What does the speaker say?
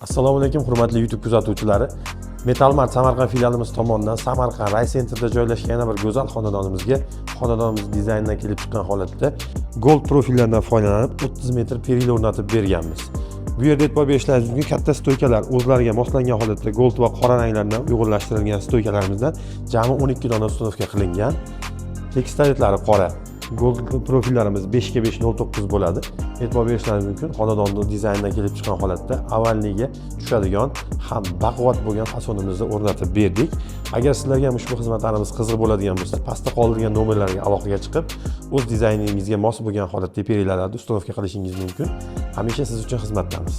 Assalomu alaykum hurmatli YouTube kuzatuvchilari. Metal Mart Samarqand filialimiz tomonidan Samarqand Ray Centerda joylashgan yana bir go'zal xonadonimiz dizaynidan kelib chiqqan holatda gold profillardan foydalanib 30 metr peril o'rnatib berganmiz. Bu yerda e'tibor berishlaringiz mumkin, katta stoykalar o'zlariga moslangan holatda gold va qora ranglardan uyg'unlashtirilgan stoykalarimizdan jami 12 dona uстановка qilingan. Tekstalitlari qora. Gold profillarimiz 5 ga 509 bo'ladi. E'tibor berishlaringiz mumkin. Xonadonning dizaynidan kelib chiqqan holatda avvalligiga tushadigan ham baquvvat bo'lgan fasonimizni o'rnatib berdik. Agar sizlarga ham ushbu xizmatlarimiz qiziq bo'ladigan bo'lsa, pastda qoldirilgan nomerlarga aloqaga chiqib, o'z dizayningizga mos bo'lgan holatda perilarni uстановка qilishingiz mumkin. Hamisha siz uchun xizmatdamiz.